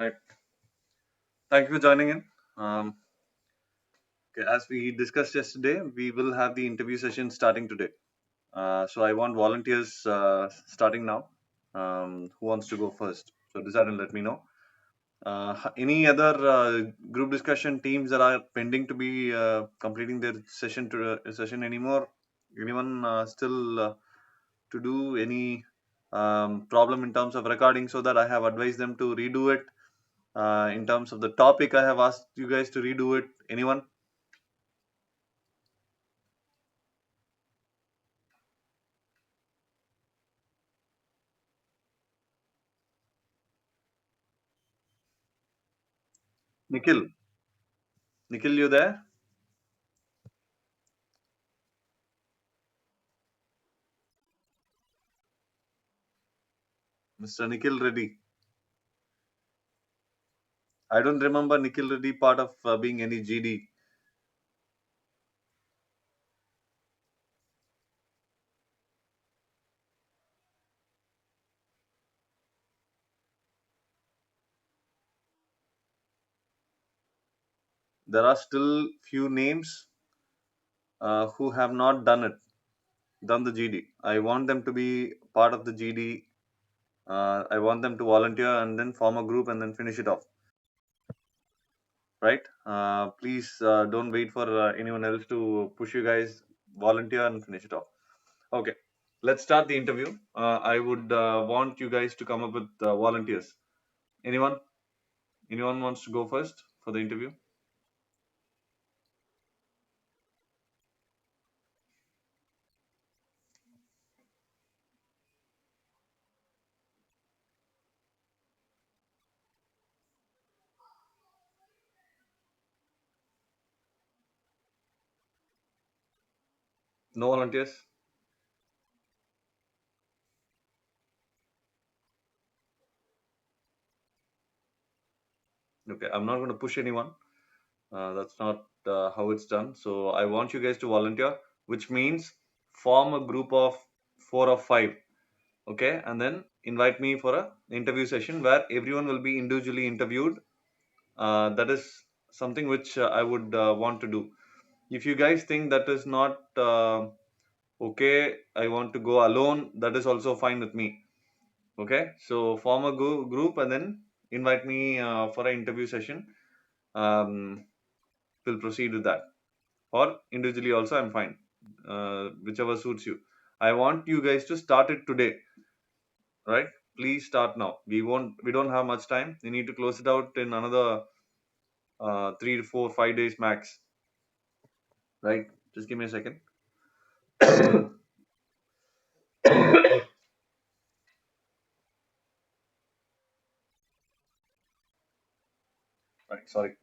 Right. Thank you for joining in. Um, okay, as we discussed yesterday, we will have the interview session starting today. So I want volunteers starting now. Who wants to go first? So decide and let me know. Any other group discussion teams that are pending to be completing their session anymore? Anyone still to do any problem in terms of recording so that I have advised them to redo it? In terms of the topic, I have asked you guys to redo it. Anyone? Nikhil, Nikhil, you there? Mr. Nikhil Reddy. I don't remember Nikhil Reddy part of being any GD. There are still few names who have not done the GD. I want them to be part of the GD. I want them to volunteer and then form a group and then finish it off. Right? Please don't wait for anyone else to push you guys. Volunteer and finish it off. Okay, let's start the interview. I would want you guys to come up with volunteers. Anyone? Anyone wants to go first for the interview? No volunteers? Okay, I'm not going to push anyone. That's not how it's done. So I want you guys to volunteer, which means form a group of four or five. Okay, and then invite me for a interview session where everyone will be individually interviewed. That is something which I would want to do. If you guys think that is not okay, I want to go alone, that is also fine with me. Okay, so form a group and then invite me for an interview session. Um, we'll proceed with that, or individually also. I'm fine, whichever suits you. I want you guys to start it today, right? Please start now. We don't have much time. We need to close it out in another 3 to 4, 5 days max, right? Just give me a second. Right, sorry.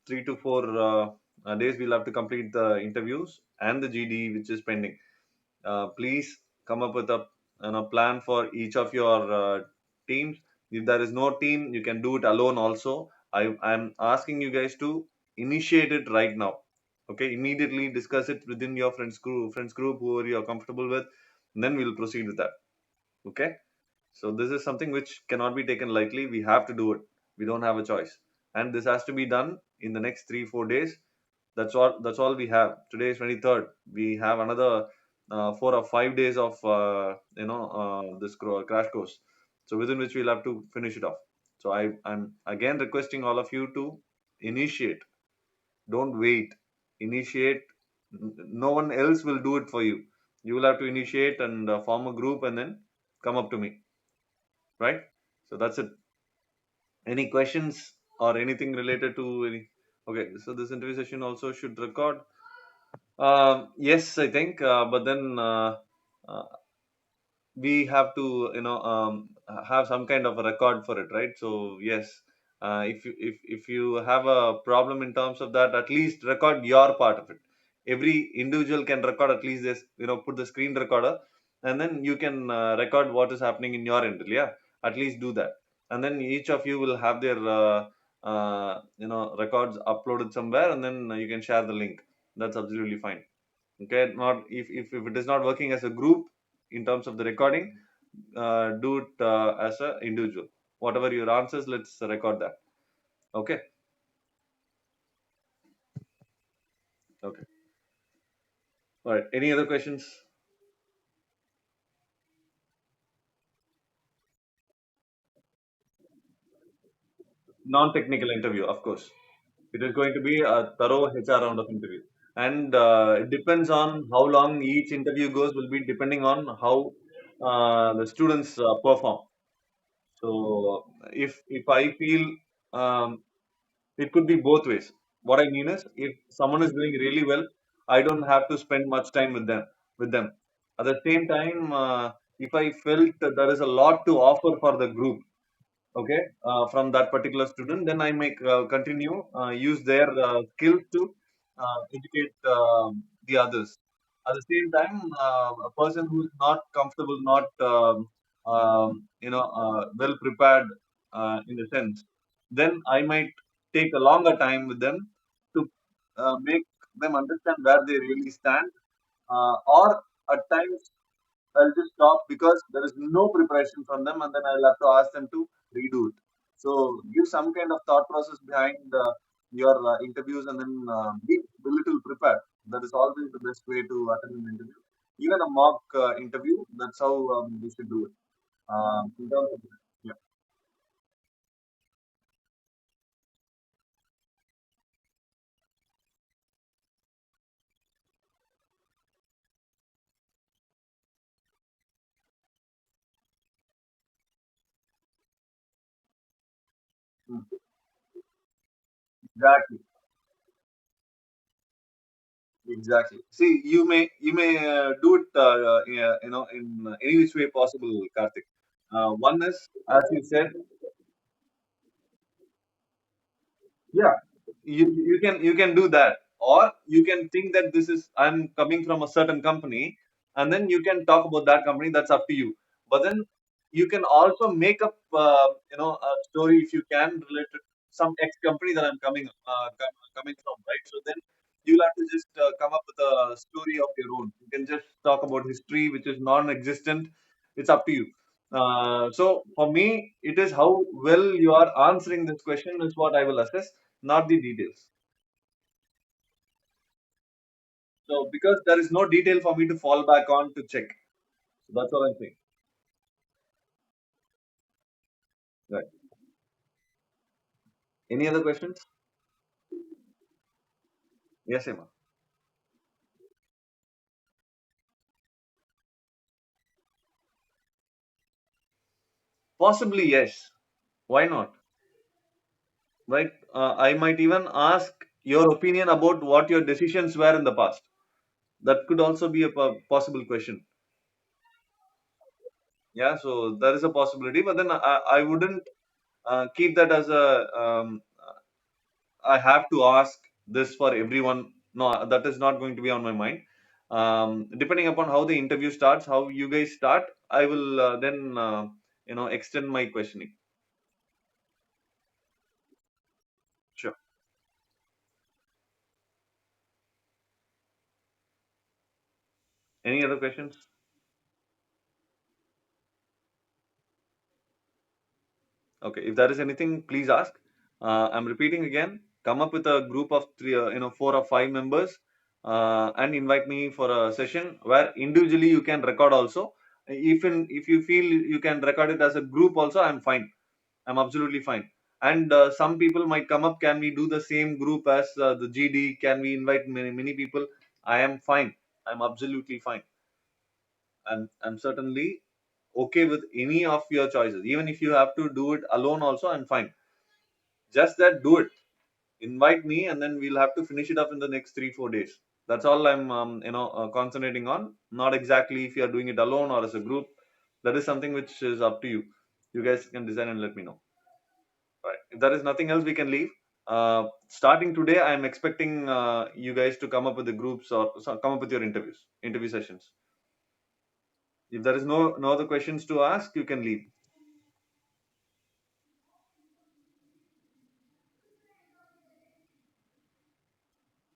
3 to 4 days we'll have to complete the interviews and the GD which is pending. Please come up with a plan for each of your teams. If there is no team, you can do it alone also. I'm asking you guys to initiate it right now. Okay, immediately discuss it within your friends group, whoever you are comfortable with, and then we'll proceed with that. Okay. So this is something which cannot be taken lightly. We have to do it. We don't have a choice. And this has to be done in the next 3 4 days. That's all we have. Today is 23rd. We have another 4 or 5 days of this crash course. So within which we'll have to finish it off. So I'm again requesting all of you to initiate. Don't wait. Initiate. No one else will do it for you. You will have to initiate and form a group and then come up to me, right? So that's it. Any questions or anything related to any? Okay, so this interview session also should record. Yes, I think, but then uh, we have to, have some kind of a record for it, right? So yes, if you have a problem in terms of that, at least record your part of it. Every individual can record at least this, put the screen recorder, and then you can record what is happening in your end. Yeah, at least do that, and then each of you will have their records uploaded somewhere, and then you can share the link. That's absolutely fine. Okay, not if it is not working as a group in terms of the recording, do it as a individual. whatever your answers, let's record that. Okay. Okay. All right. Any other questions? Non-technical interview, of course. It is going to be a thorough HR round of interview, and it depends on how long each interview goes. Will be depending on how the students perform. So if I feel um, it could be both ways. What I mean is, if someone is doing really well, I don't have to spend much time with them. With them, at the same time, if I felt that there is a lot to offer for the group, okay, from that particular student, then I may continue use their skills to educate the others. At the same time, a person who is not comfortable, not well prepared in a sense, then I might take a longer time with them to make them understand where they really stand, or at times I'll just stop because there is no preparation from them, and then I'll have to ask them to redo it. So give some kind of thought process behind your interviews, and then be a little prepared. That is always the best way to attend an interview. Even a mock interview, that's how we should do it. In terms of, yeah. Mm, exactly. Exactly. See, you may do it, yeah, in any which way possible, Karthik. One is, as you said, yeah, you can do that, or you can think that this is, I'm coming from a certain company, and then you can talk about that company. That's up to you. But then you can also make up a story, if you can, related to some ex company that I'm coming from, right? So then you'll have to just come up with a story of your own. You can just talk about history which is non-existent. It's up to you. So for me, it is how well you are answering this question is what I will assess, not the details. So because there is no detail for me to fall back on to check. So that's all I'm saying. Right. Any other questions? Yes, Emma. Possibly yes. Why not? Right. I might even ask your opinion about what your decisions were in the past. That could also be a possible question. Yeah. So there is a possibility, but then I wouldn't keep that as a I have to ask this for everyone. No, that is not going to be on my mind. Depending upon how the interview starts, how you guys start, I will then extend my questioning. Sure. Any other questions? Okay. If there is anything, please ask. I'm repeating again. Come up with a group of three, 4 or 5 members, and invite me for a session where individually you can record also. If you feel you can record it as a group also, I'm fine. I'm absolutely fine. And some people might come up. Can we do the same group as the GD? Can we invite many people? I am fine. I'm absolutely fine. I'm certainly okay with any of your choices. Even if you have to do it alone, also I'm fine. Just that do it. Invite me, and then we'll have to finish it up in the next 3 4 days. That's all I'm concentrating on. Not exactly if you are doing it alone or as a group. That is something which is up to you. You guys can decide and let me know. Right. If there is nothing else, we can leave. Starting today, I am expecting you guys to come up with the groups, or come up with your interview sessions. If there is no other questions to ask, you can leave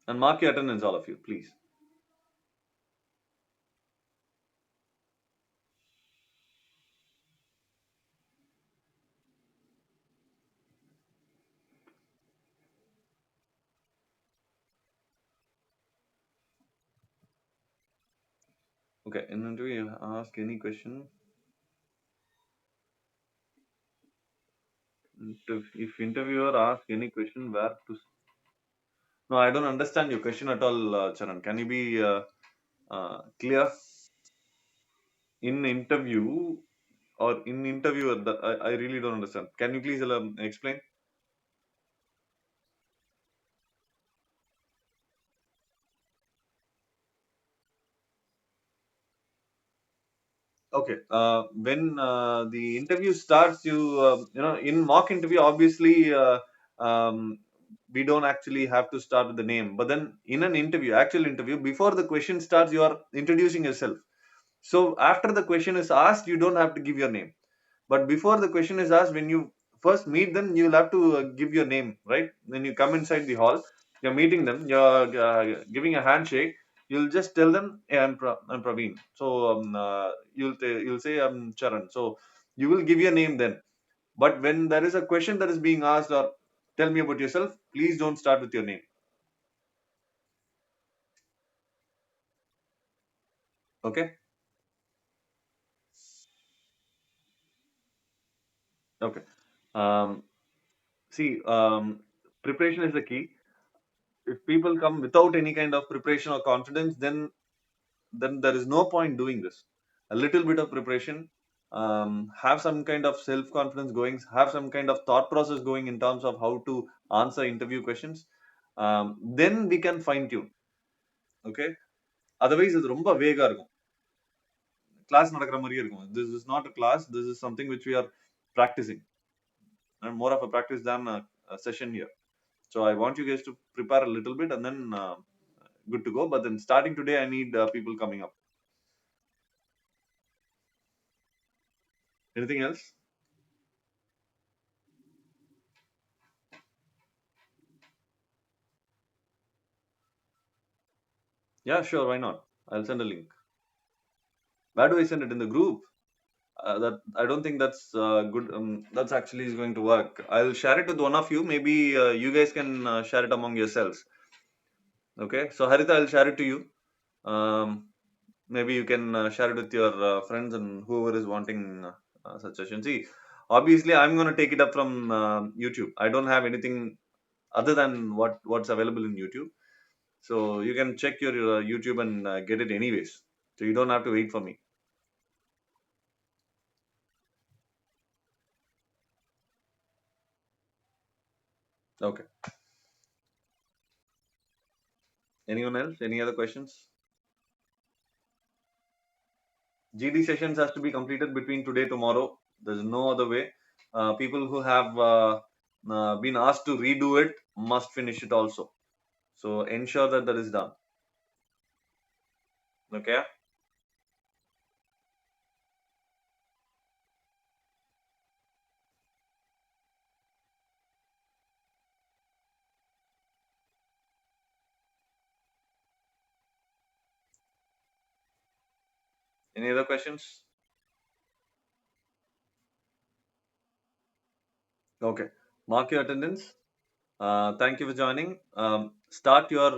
and mark your attendance, all of you, please. Okay, in interview, ask any question. If interviewer ask any question, where to? No, I don't understand your question at all, Charan. Can you be clear? In interview or in interviewer, I really don't understand. Can you please explain? Okay. When the interview starts, in mock interview, obviously, we don't actually have to start with the name. But then in an interview, actual interview, before the question starts, you are introducing yourself. So after the question is asked, you don't have to give your name. But before the question is asked, when you first meet them, you'll have to give your name, right? When you come inside the hall, you're meeting them, you're giving a handshake. You'll just tell them, "Hey, I'm Praveen." So you'll say, "I'm Charan." So you will give your name then. But when there is a question that is being asked, or tell me about yourself, please don't start with your name. Okay? Okay. Um, See, preparation is the key. If people come without any kind of preparation or confidence, then there is no point doing this. A little bit of preparation, have some kind of self confidence going, have some kind of thought process going in terms of how to answer interview questions. Then we can fine tune. Okay. Otherwise, இது ரொம்ப வேகா இருக்கும். Class நடக்கிற மாதிரியே இருக்கும். This is not a class. This is something which we are practicing, and more of a practice than a session here. So I want you guys to prepare a little bit, and then good to go. But then starting today, I need people coming up. Anything else? Yeah, sure. Why not? I'll send a link. Where do I send it in the group? That I don't think that's good. That's actually is going to work. I'll share it with one of you. Maybe you guys can share it among yourselves. Okay. So Harita, I'll share it to you. Um, Maybe you can share it with your friends and whoever is wanting such session. See, obviously, I'm going to take it up from YouTube. I don't have anything other than what's available in YouTube. So you can check your YouTube and get it anyways. So you don't have to wait for me. Okay. Anyone else? Any other questions? GD sessions has to be completed between today tomorrow. There's no other way. People who have been asked to redo it must finish it also. So ensure that that is done. Okay. Any other questions? Okay. Mark your attendance. Thank you for joining. Start your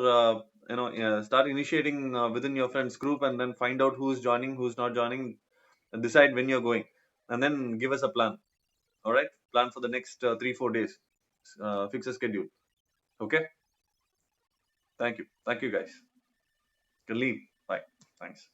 start initiating within your friends group, and then find out who's joining, who's not joining, and decide when you're going, and then give us a plan. All right, plan for the next 3 4 days. Fix a schedule. Okay. Thank you guys. You can leave. Bye. Thanks.